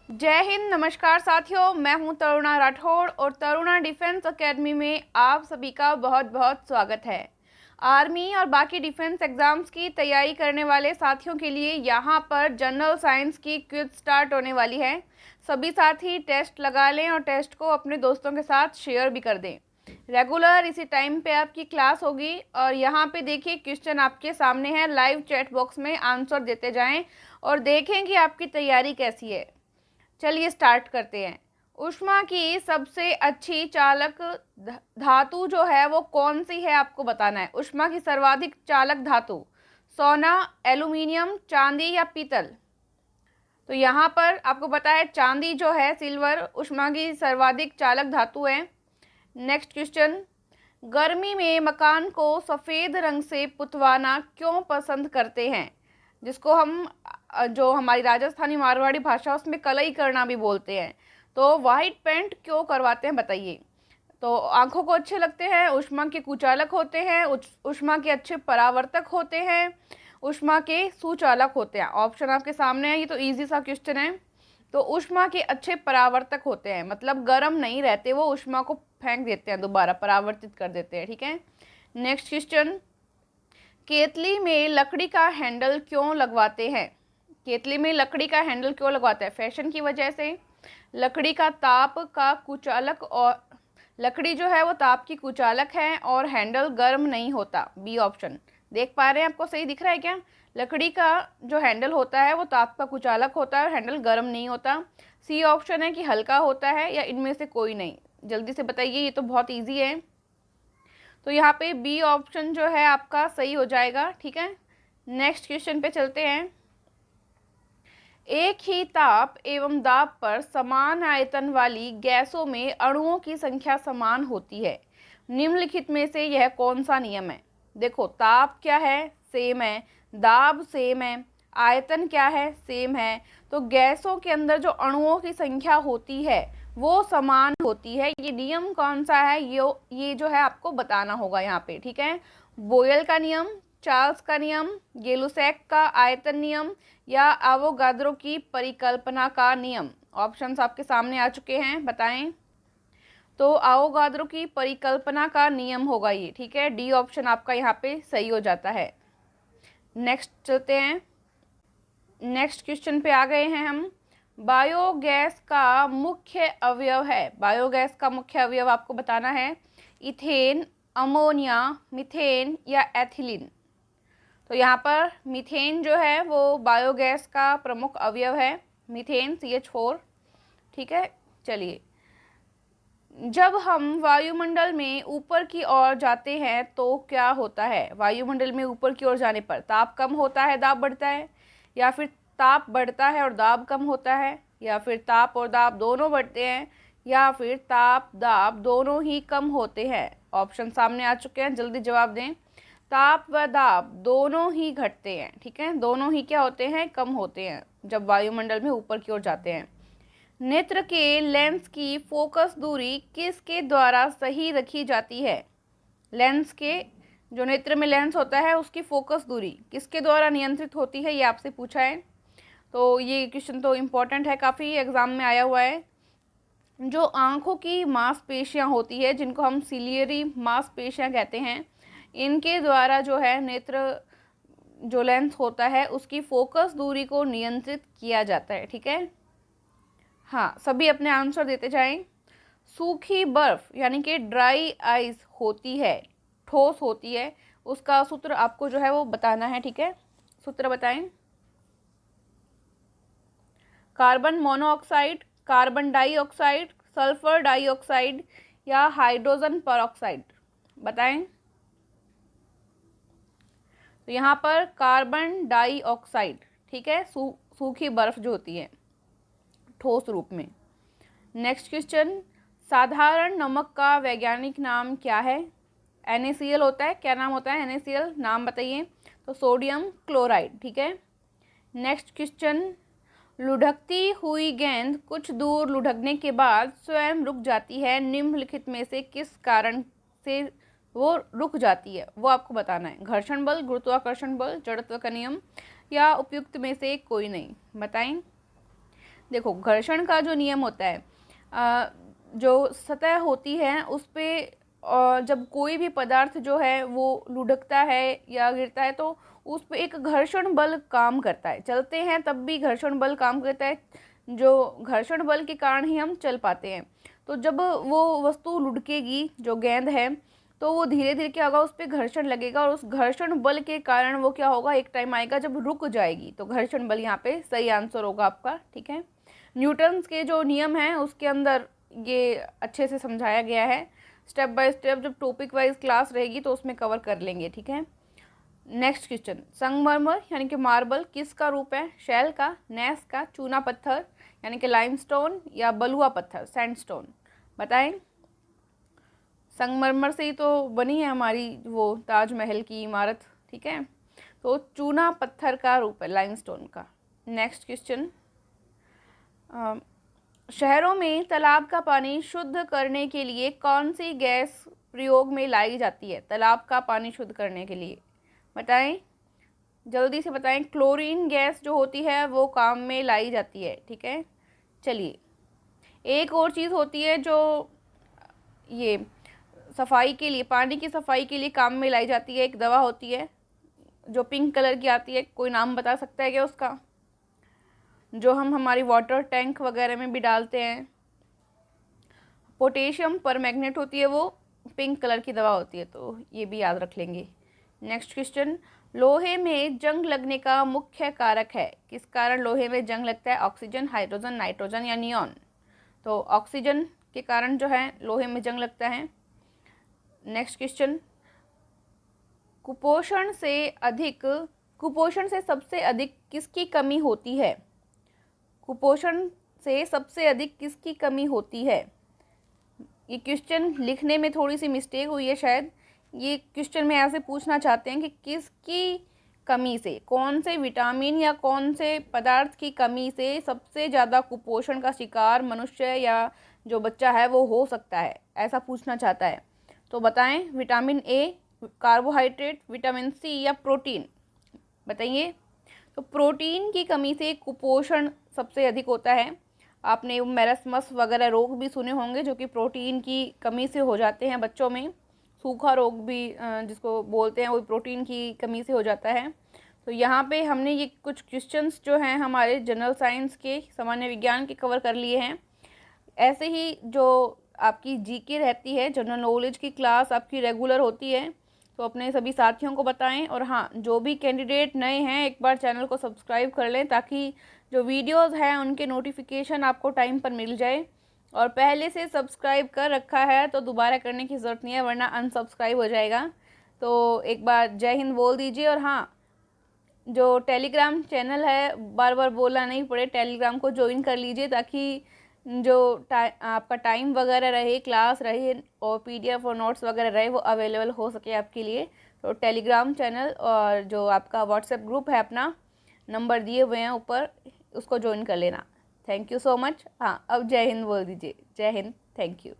जय हिंद, नमस्कार साथियों। मैं हूं तरुणा राठौड़ और तरुणा डिफेंस एकेडमी में आप सभी का बहुत बहुत स्वागत है। आर्मी और बाकी डिफेंस एग्जाम्स की तैयारी करने वाले साथियों के लिए यहां पर जनरल साइंस की क्विज स्टार्ट होने वाली है। सभी साथी टेस्ट लगा लें और टेस्ट को अपने दोस्तों के साथ शेयर भी कर दें। रेगुलर इसी टाइम पे आपकी क्लास होगी और यहाँ पे देखिए क्वेश्चन आपके सामने है। लाइव चैट बॉक्स में आंसर देते जाएं और देखें कि आपकी तैयारी कैसी है। चलिए स्टार्ट करते हैं। ऊष्मा की सबसे अच्छी चालक धातु जो है वो कौन सी है, आपको बताना है। ऊष्मा की सर्वाधिक चालक धातु सोना, एल्यूमिनियम, चांदी या पीतल। तो यहाँ पर आपको पता है चांदी जो है, सिल्वर, ऊष्मा की सर्वाधिक चालक धातु है। नेक्स्ट क्वेश्चन, गर्मी में मकान को सफ़ेद रंग से पुतवाना क्यों पसंद करते हैं, जिसको हम जो हमारी राजस्थानी मारवाड़ी भाषा उसमें कलई करना भी बोलते हैं। तो वाइट पेंट क्यों करवाते हैं बताइए। तो आंखों को अच्छे लगते हैं, ऊष्मा के कुचालक होते हैं, ऊष्मा के अच्छे परावर्तक होते हैं, ऊष्मा के सुचालक होते हैं। ऑप्शन आपके सामने है, ये तो इजी सा क्वेश्चन है। तो ऊष्मा के अच्छे परावर्तक होते हैं, मतलब गर्म नहीं रहते, वो ऊष्मा को फेंक देते हैं, दोबारा परावर्तित कर देते हैं। ठीक है। नेक्स्ट क्वेश्चन, केतली में लकड़ी का हैंडल क्यों लगवाते हैं। केतली में लकड़ी का हैंडल क्यों लगवाते हैं, फैशन की वजह से, लकड़ी का ताप का कुचालक, और लकड़ी जो है वो ताप की कुचालक है और हैंडल गर्म नहीं होता। B option. देख पा रहे हैं, आपको सही दिख रहा है क्या। लकड़ी का जो हैंडल होता है वो ताप का कुचालक होता है और हैंडल गर्म नहीं होता। सी ऑप्शन है कि हल्का होता है, या इनमें से कोई नहीं। जल्दी से बताइए, ये तो बहुत ईजी है। तो यहाँ पे बी ऑप्शन जो है आपका सही हो जाएगा। ठीक है। नेक्स्ट क्वेश्चन पे चलते हैं। एक ही ताप एवं दाब पर समान आयतन वाली गैसों में अणुओं की संख्या समान होती है। निम्नलिखित में से यह कौन सा नियम है। देखो, ताप क्या है, सेम है, दाब सेम है, आयतन क्या है, सेम है। तो गैसों के अंदर जो अणुओं की संख्या होती है वो समान होती है। ये नियम कौन सा है, ये जो है आपको बताना होगा यहाँ पे। ठीक है। बोयल का नियम, चार्ल्स का नियम, गेलुसैक का आयतन नियम, या आवोगाद्रो की परिकल्पना का नियम। ऑप्शंस आपके सामने आ चुके हैं, बताएं। तो आवोगाद्रो की परिकल्पना का नियम होगा ये। ठीक है। डी ऑप्शन आपका यहाँ पे सही हो जाता है। नेक्स्ट चलते हैं। नेक्स्ट क्वेश्चन पे आ गए हैं हम। बायोगैस का मुख्य अवयव है, बायोगैस का मुख्य अवयव आपको बताना है। इथेन, अमोनिया, मीथेन या एथिलीन। तो यहाँ पर मीथेन जो है वो बायोगैस का प्रमुख अवयव है, मीथेन CH4। ठीक है। चलिए, जब हम वायुमंडल में ऊपर की ओर जाते हैं तो क्या होता है। वायुमंडल में ऊपर की ओर जाने पर ताप कम होता है, दाब बढ़ता है, या फिर ताप बढ़ता है और दाब कम होता है, या फिर ताप और दाब दोनों बढ़ते हैं, या फिर ताप दाब दोनों ही कम होते हैं। ऑप्शन सामने आ चुके हैं, जल्दी जवाब दें। ताप व दाब दोनों ही घटते हैं। ठीक है। दोनों ही क्या होते हैं, कम होते हैं जब वायुमंडल में ऊपर की ओर जाते हैं। नेत्र के लेंस की फोकस दूरी किसके द्वारा सही रखी जाती है। लेंस के, जो नेत्र में लेंस होता है उसकी फोकस दूरी किसके द्वारा नियंत्रित होती है, ये आपसे पूछा है। तो ये क्वेश्चन तो इम्पोर्टेंट है, काफ़ी एग्जाम में आया हुआ है। जो आंखों की मांसपेशियां होती है, जिनको हम सिलियरी मांसपेशियां कहते हैं, इनके द्वारा जो है नेत्र, जो लेंस होता है उसकी फोकस दूरी को नियंत्रित किया जाता है। ठीक है। हाँ, सभी अपने आंसर देते जाएं। सूखी बर्फ यानी कि ड्राई आइस होती है, ठोस होती है, उसका सूत्र आपको जो है वो बताना है। ठीक है। सूत्र बताएं। Carbon monoxide, carbon dioxide, sulphur dioxide या हाइड्रोजन परऑक्साइड, बताएं। तो यहाँ पर कार्बन डाइऑक्साइड। ठीक है। सूखी बर्फ जो होती है ठोस रूप में। नेक्स्ट क्वेश्चन, साधारण नमक का वैज्ञानिक नाम क्या है। NaCl होता है, क्या नाम होता है NaCl, नाम बताइए। तो सोडियम क्लोराइड। ठीक है। नेक्स्ट क्वेश्चन, लुढ़कती हुई गेंद कुछ दूर लुढ़कने के बाद स्वयं रुक जाती है, निम्नलिखित में से किस कारण से वो रुक जाती है, वो आपको बताना है। घर्षण बल, गुरुत्वाकर्षण बल, जड़त्व का नियम, या उपयुक्त में से कोई नहीं, बताएं। देखो घर्षण का जो नियम होता है, जो सतह होती है उस पे जब कोई भी पदार्थ जो है वो लुढ़कता है या गिरता है तो उस पे एक घर्षण बल काम करता है। चलते हैं तब भी घर्षण बल काम करता है, जो घर्षण बल के कारण ही हम चल पाते हैं। तो जब वो वस्तु लुढ़केगी, जो गेंद है, तो वो धीरे धीरे क्या होगा, उस पर घर्षण लगेगा और उस घर्षण बल के कारण वो क्या होगा, एक टाइम आएगा जब रुक जाएगी। तो घर्षण बल यहाँ पे सही आंसर होगा आपका। ठीक है, न्यूटन्स के जो नियम हैं उसके अंदर ये अच्छे से समझाया गया है। स्टेप बाय स्टेप जब टॉपिक वाइज क्लास रहेगी तो उसमें कवर कर लेंगे। ठीक है, नेक्स्ट क्वेश्चन, संगमरमर यानी कि मार्बल किसका रूप है? शैल का, नैस का, चूना पत्थर यानी कि लाइमस्टोन या बलुआ पत्थर सैंडस्टोन? बताएं। संगमरमर से ही तो बनी है हमारी वो ताजमहल की इमारत। ठीक है, तो चूना पत्थर का रूप है, लाइमस्टोन का। नेक्स्ट क्वेश्चन, शहरों में तालाब का पानी शुद्ध करने के लिए कौन सी गैस प्रयोग में लाई जाती है? तालाब का पानी शुद्ध करने के लिए बताएं, जल्दी से बताएं। क्लोरीन गैस जो होती है वो काम में लाई जाती है। ठीक है, चलिए एक और चीज़ होती है जो ये सफाई के लिए, पानी की सफाई के लिए काम में लाई जाती है। एक दवा होती है जो पिंक कलर की आती है, कोई नाम बता सकता है क्या उसका? जो हम हमारी वाटर टैंक वगैरह में भी डालते हैं। पोटेशियम परमैंगनेट होती है, वो पिंक कलर की दवा होती है, तो ये भी याद रख लेंगे। नेक्स्ट क्वेश्चन, लोहे में जंग लगने का मुख्य कारक है? किस कारण लोहे में जंग लगता है? ऑक्सीजन, हाइड्रोजन, नाइट्रोजन या नियॉन? तो ऑक्सीजन के कारण जो है लोहे में जंग लगता है। नेक्स्ट क्वेश्चन, कुपोषण से सबसे अधिक किसकी कमी होती है? कुपोषण से सबसे अधिक किसकी कमी होती है? ये क्वेश्चन लिखने में थोड़ी सी मिस्टेक हुई है शायद। ये क्वेश्चन में ऐसे पूछना चाहते हैं कि किसकी कमी से, कौन से विटामिन या कौन से पदार्थ की कमी से सबसे ज़्यादा कुपोषण का शिकार मनुष्य या जो बच्चा है वो हो सकता है, ऐसा पूछना चाहता है। तो बताएं, vitamin A, carbohydrate, vitamin C या प्रोटीन? बताइए। तो प्रोटीन की कमी से कुपोषण सबसे अधिक होता है। आपने मेरस्मस वगैरह रोग भी सुने होंगे जो कि प्रोटीन की कमी से हो जाते हैं बच्चों में। सूखा रोग भी जिसको बोलते हैं वो प्रोटीन की कमी से हो जाता है। तो यहाँ पे हमने ये कुछ क्वेश्चंस जो हैं हमारे जनरल साइंस के, सामान्य विज्ञान के कवर कर लिए हैं। ऐसे ही जो आपकी जीके रहती है, जनरल नॉलेज की क्लास आपकी रेगुलर होती है, तो अपने सभी साथियों को बताएं। और हाँ, जो भी कैंडिडेट नए हैं एक बार चैनल को सब्सक्राइब कर लें ताकि जो वीडियोस हैं उनके नोटिफिकेशन आपको टाइम पर मिल जाए। और पहले से सब्सक्राइब कर रखा है तो दोबारा करने की ज़रूरत नहीं है, वरना अनसब्सक्राइब हो जाएगा। तो एक बार जय हिंद बोल दीजिए। और हाँ, जो टेलीग्राम चैनल है, बार बार बोलना नहीं पड़े, टेलीग्राम को ज्वाइन कर लीजिए ताकि जो आपका टाइम वगैरह रहे, क्लास रहे और पीडीएफ और नोट्स वगैरह रहे वो अवेलेबल हो सके आपके लिए। तो टेलीग्राम चैनल और जो आपका व्हाट्सएप ग्रुप है, अपना नंबर दिए हुए हैं ऊपर, उसको ज्वाइन कर लेना। Thank you so much. हाँ, अब जय हिंद बोल दीजिए। जय हिंद, थैंक यू।